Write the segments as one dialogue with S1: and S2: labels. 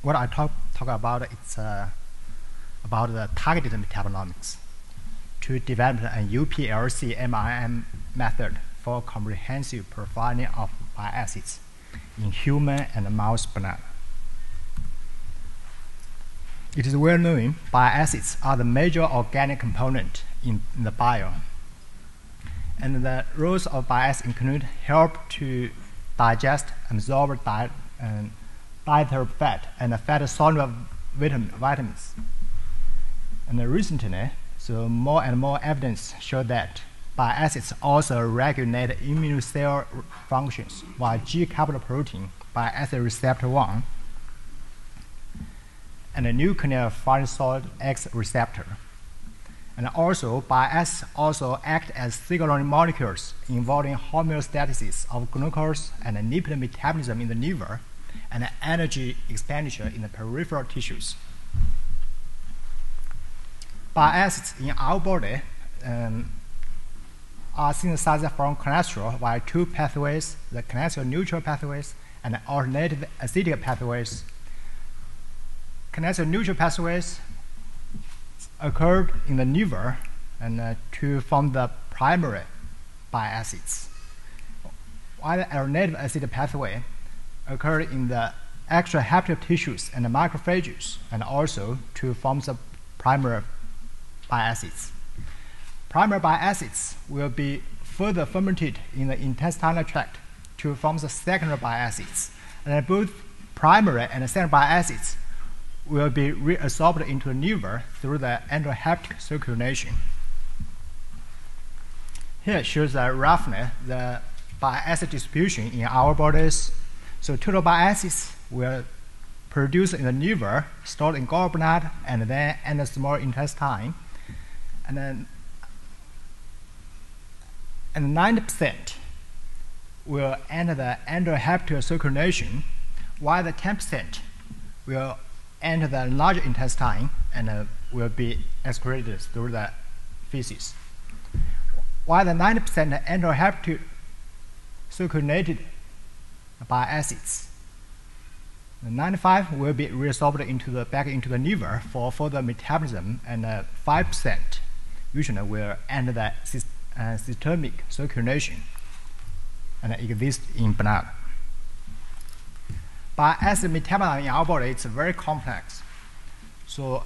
S1: what I talk about, it's about the targeted metabolomics to develop a UPLC MRM method for comprehensive profiling of bile acids in human and mouse blood. It is well known bile acids are the major organic component in the bile. And the roles of bile acids include help to digest, absorb dietary fat and fat-soluble vitamins. And recently, so more and more evidence show that bile acids also regulate immune cell functions, while G-coupled protein, bile acid receptor 1, and the nuclear-phagocytic X receptor. And also, bile acids also act as signaling molecules involving homeostasis of glucose and lipid metabolism in the liver and energy expenditure in the peripheral tissues. Bile acids in our body are synthesized from cholesterol via two pathways, the cholesterol-neutral pathways and the alternative acidic pathways. Cholesterol-neutral pathways occurred in the liver and to form the primary bile acids, while the alternative acidic pathway occurred in the extrahepatic tissues and the macrophages, and also to form the primary bile acids. Primary bile acids will be further fermented in the intestinal tract to form the secondary bile acids, and both primary and secondary bile acids will be reabsorbed into the liver through the enterohepatic circulation. Here shows roughly the bile acid distribution in our bodies. So total bile acids will produce in the liver, stored in gallbladder, and then in the small intestine. And 90% will enter the enterohepatic circulation, while the 10% will enter the large intestine and will be excreted through the feces. While the 90% enterohepatic circulated bile acids, the 95 will be reabsorbed back into the liver for further metabolism, and 5% usually will enter the systemic circulation and exist in blood. Bile acid metabolism in our body is very complex. So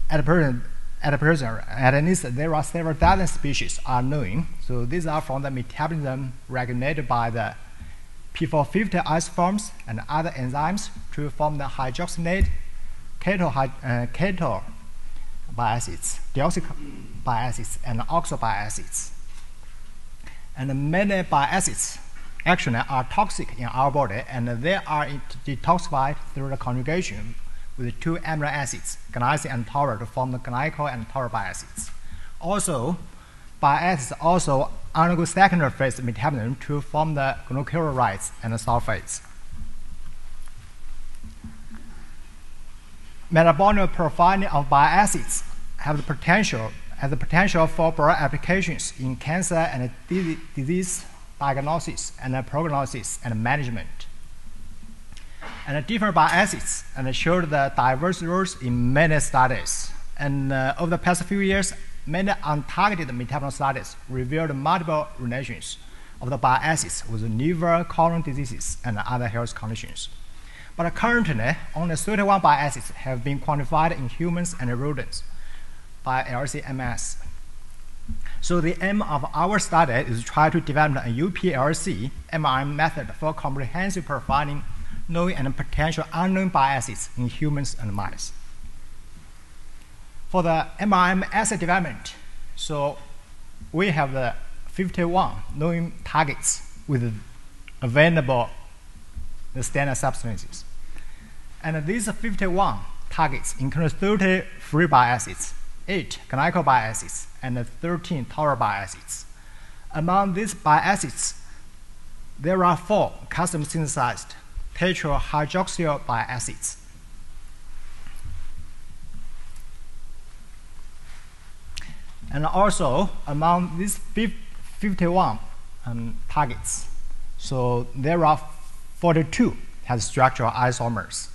S1: at least there are several dozen species are known. So these are from the metabolism regulated by the P450 isoforms and other enzymes to form the hydroxylate, keto bile acids, deoxy bile acids, and oxo bile acids. And many bile acids actually are toxic in our body, and they are detoxified through the conjugation with two amino acids, glycine and taurine, to form the glycol and taurine bile acids. Also, bile acids also undergo secondary phase metabolism to form the glucuronides and the sulfates. Metabolic profiling of bile acids has the potential for broad applications in cancer and disease diagnosis and prognosis and management. And different bile acids and showed the diverse roles in many studies. And over the past few years, many untargeted metabolite studies revealed multiple relations of the bile acids with liver, colon diseases, and other health conditions. But currently, only 31 bile acids have been quantified in humans and rodents by LC-MS. So the aim of our study is to try to develop a UPLC MRM method for comprehensive profiling known and potential unknown bile acids in humans and mice. For the MRM assay development, so we have the 51 known targets with available standard substances. And these 51 targets include 30 free bile acids, 8 glycol bile acids, and 13 taurine bile acids. Among these bile acids, there are 4 custom synthesized tetrahydroxyl bile acids. And also, among these 51 targets, so there are 42 has structural isomers.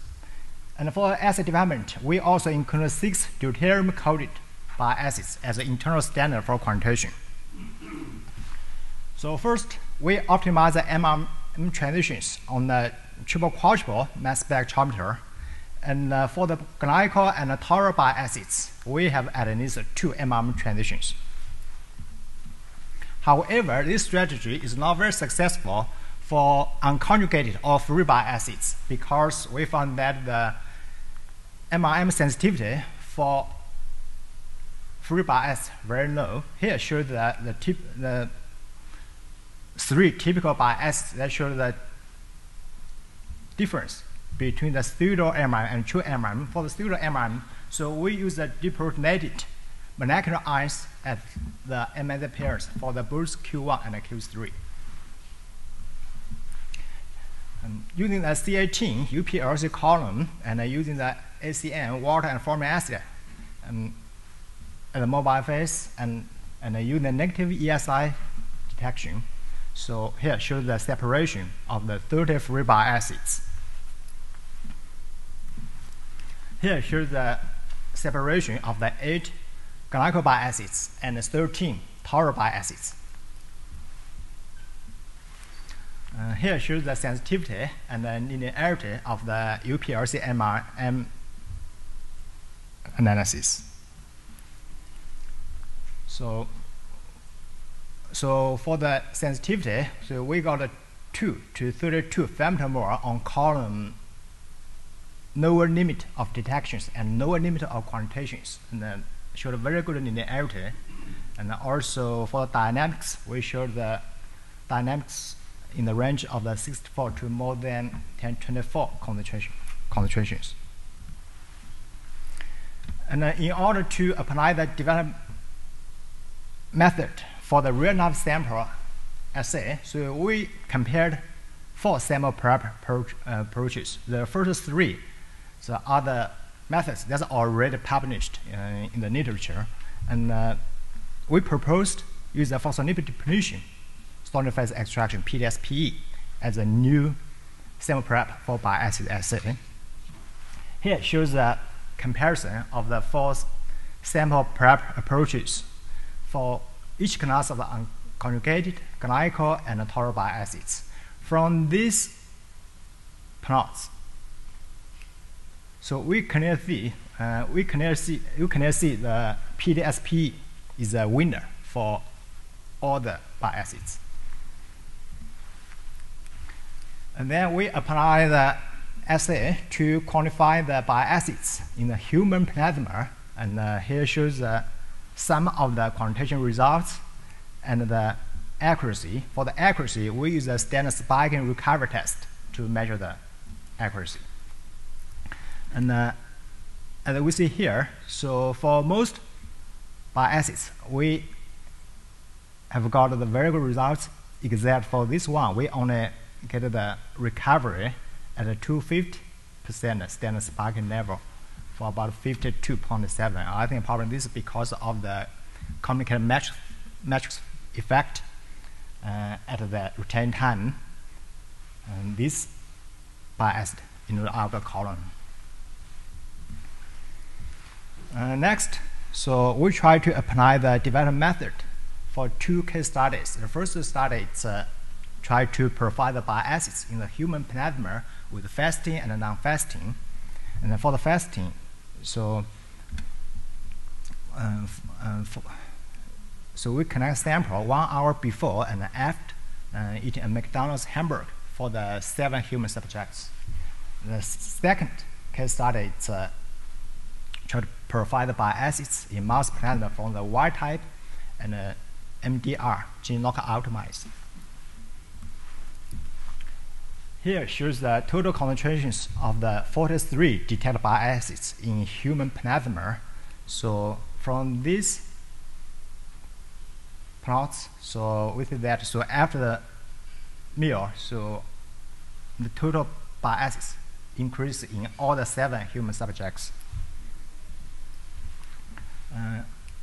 S1: And for assay development, we also include 6 deuterium-coated bile acids as an internal standard for quantitation. So first, we optimize the MRM transitions on the triple-quadruple mass spectrometer. And for the glycol and the taural bile acids, we have at least 2 MRM transitions. However, this strategy is not very successful for unconjugated or free bile acids because we found that the MRM sensitivity for free bile acids very low. Here shows the 3 typical bile acids that show the difference between the pseudo MRM and true MRM. For the pseudo MRM, so we use the deprotonated molecular ions at the amino pairs for the both Q1 and Q3. Using the C18 UPLC column and using the ACN, water and formic acid at the mobile phase and using the negative ESI detection. So here shows the separation of the 30 free bile acids. Here shows the separation of the 8 glycol bile acids and the 13 taural bile acids. Here shows the sensitivity and the linearity of the UPLC MRM analysis. So for the sensitivity, so we got a 2 to 32 femtomole on column lower limit of detections and lower limit of quantitations, and then showed a very good linearity. And also for the dynamics, we showed the dynamics in the range of the 64 to more than 1024 concentrations. And in order to apply the development method for the real-life sample assay, so we compared 4 sample prep approaches. The first 3 so are the methods that are already published in the literature. And we proposed use the phospholipid depletion solid phase extraction PDSPE as a new sample prep for bile acid assay. Here shows the comparison of the 4 sample prep approaches for each class of the unconjugated glycol and taural bile acids. From these plots, so you can see the PDSPE is a winner for all the bile acids. And then we apply the assay to quantify the bile acids in the human plasma. And here shows some of the quantitation results and the accuracy. For the accuracy, we use a standard spiking recovery test to measure the accuracy. And as we see here, so for most bile acids, we have got the very good results, except for this one, we only get the recovery at a 250% standard spiking level for about 52.7. I think probably this is because of the complicated matrix effect at the retain time. And this bile acid in the outer column. Next, so we try to apply the development method for 2 case studies. The first study is try to provide the bile acids in the human plasma with fasting and non-fasting. And then for the fasting, so we collect sample 1 hour before and after eating a McDonald's hamburger for the 7 human subjects. The second case study is try to provide the bile acids in mouse plasma from the wild type and MDR gene knockout mice. Here shows the total concentrations of the 43 detected bile acids in human plasma. So from these plots, so we see that so after the meal, so the total bile acids increase in all the 7 human subjects.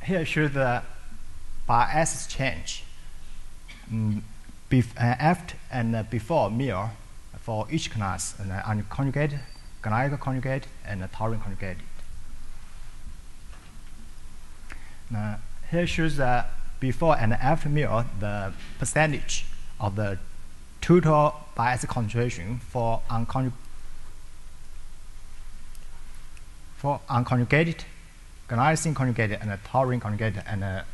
S1: Here shows the bile acids change after and before meal for each class, and unconjugated guanine conjugate and taurine conjugate. Now, here shows the before and after meal the percentage of the total bile acid concentration for unconjugated, guanine conjugated, and taurine conjugated, and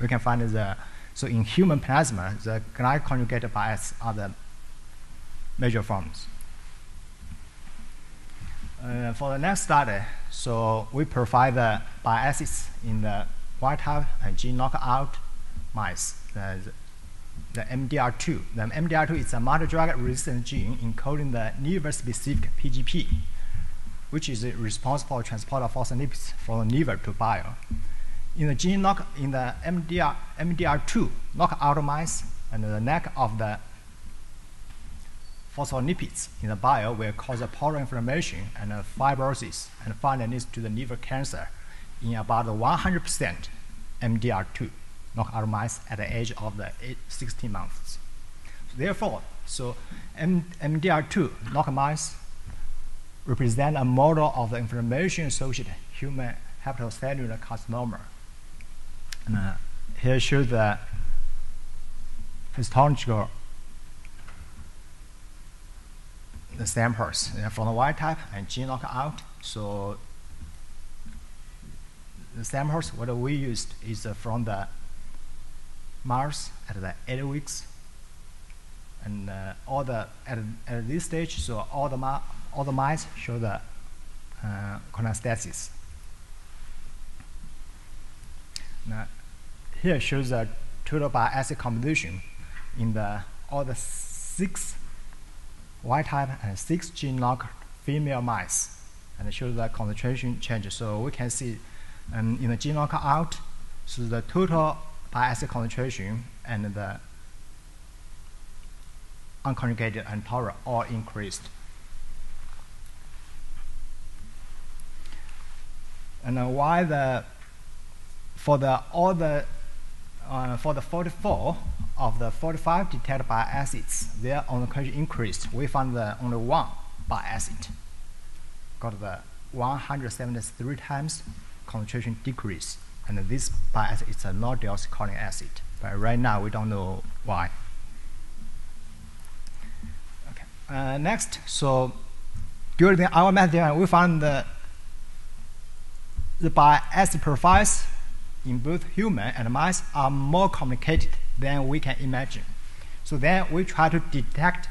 S1: we can find so in human plasma, the guanine conjugated bile acids are the major forms. For the next study, so we provide the bile acids in the wild type and gene knockout mice, the MDR2. The MDR2 is a multi-drug resistant gene encoding the liver-specific PGP, which is responsible for transport of phospholipids from the liver to bile. In the MDR2 knockout mice, and the lack of the phospholipids in the bile will cause a portal inflammation and fibrosis, and finally leads to the liver cancer in about 100% MDR2 knockout mice at the age of the 16 months. Therefore, MDR2 knockout mice represent a model of the inflammation-associated human hepatocellular carcinoma. And here shows the histological samples from the wild type and gene knockout. So the samples what we used is from the mouse at the 8 weeks, and all the at this stage, so all the mice show the cholestasis. Now, here shows the total bile acid composition in all the 6 wild type and 6 gene knocked female mice, and it shows the concentration change. So we can see in the gene knockout, so the total bile acid concentration and the unconjugated and taurine all increased. And why for the 44 of the 45 detected bile acids, their concentration increased. We found that only 1 bile acid got the 173 times concentration decrease, and this bile acid is a non-deoxycholic acid, but right now we don't know why. Okay. Next, so during our method, we found the bile acid profiles in both human and mice are more complicated than we can imagine. So then we try to detect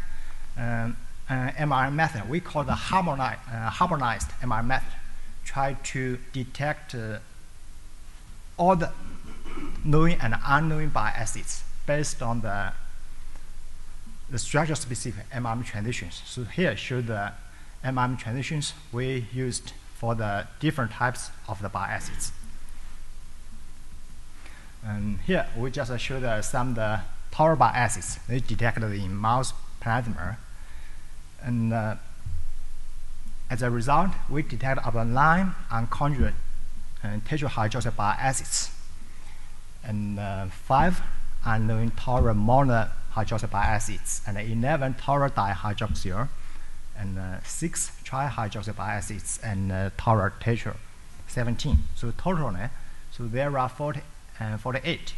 S1: MRM method. We call the harmonized MRM method. Try to detect all the knowing and unknowing bile acids based on the structure-specific MRM transitions. So here show the MRM transitions we used for the different types of the bile acids. And here we just show some of the taurine bile acids they detected in mouse plasma. And as a result, we detect about 9 unconjugated tetrahydroxy bile acids, and 5 unknown taurine monohydroxy bile acids, and 11 taurine dihydroxyl, and 6 trihydroxy bile acids, and taurine tetra 17. So totally, so there are 48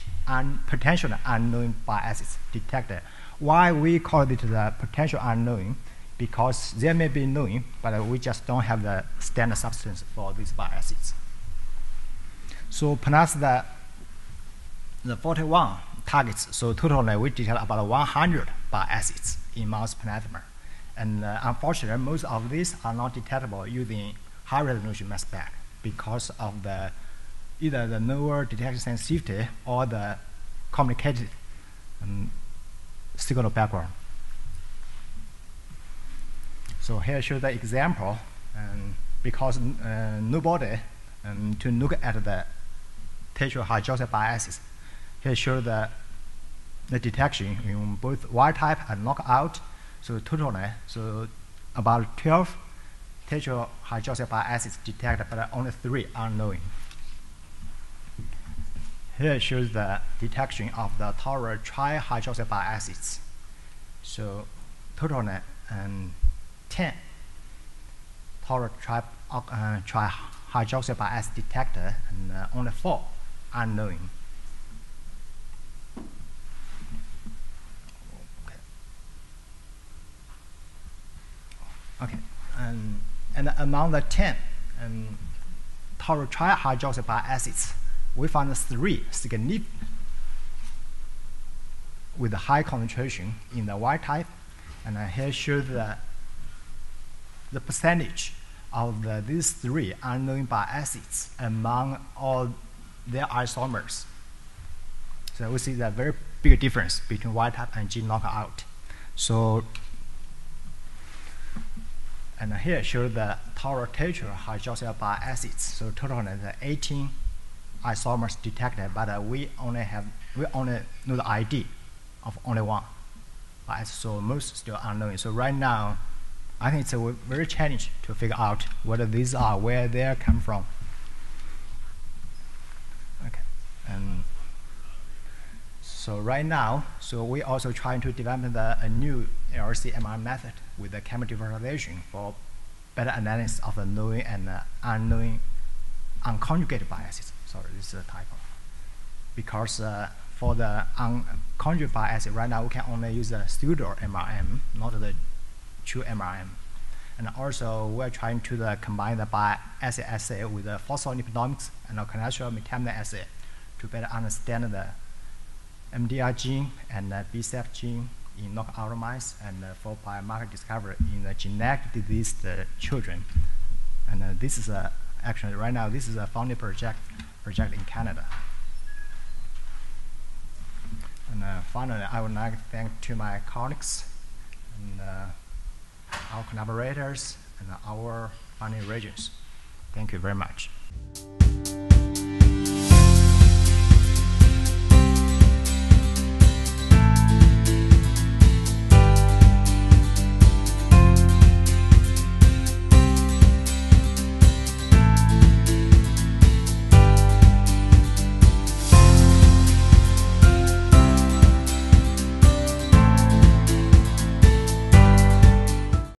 S1: potential unknown bile acids detected. Why we call it the potential unknown? Because there may be known, but we just don't have the standard substance for these bile acids. So plus the 41 targets, so totally we detect about 100 bile acids in mouse plasma. And unfortunately, most of these are not detectable using high resolution mass spec because of either the lower detection sensitivity or the complicated signal background. So here shows the example, because nobody to look at the tetrahydroxy bile acids. Here shows the detection in both wild type and knockout. So totally, so about 12 tetrahydroxy bile acids detected, but only 3 unknown. Here shows the detection of the taurine trihydroxy bile acids. So totally 10 trihydroxy bile acid detector, and only 4 unknown. Okay, and among the 10 trihydroxy bile acids, we found 3 significant with high concentration in the wild type, and here shows the percentage of these 3 unknown bile acids among all their isomers. So we see the very big difference between wild type and gene knockout. So, and here shows the total tetrahydroxy bile acids. So total is 18 isomers detected, but we only know the ID of only 1. So most still unknown. So right now, I think it's very challenging to figure out whether these are where they come from. Okay, and so right now, so we also trying to develop a new LC MRM method with the chemical differentiation for better analysis of the known and unknown unconjugated bile acids. Sorry, this is a typo. Because for the unconjugated bile acid, right now we can only use the pseudo MRM, not the true MRM. And also we're trying to combine the bile acid assay with the phospholipidomics and the cholesterol metabolite assay to better understand the MDR gene and the BCF gene in knockout mice, and for biomarker discovery in the genetic diseased children. And this is actually right now this is a funded project in Canada. And finally, I would like to thank to my colleagues and our collaborators and our funding regions. Thank you very much.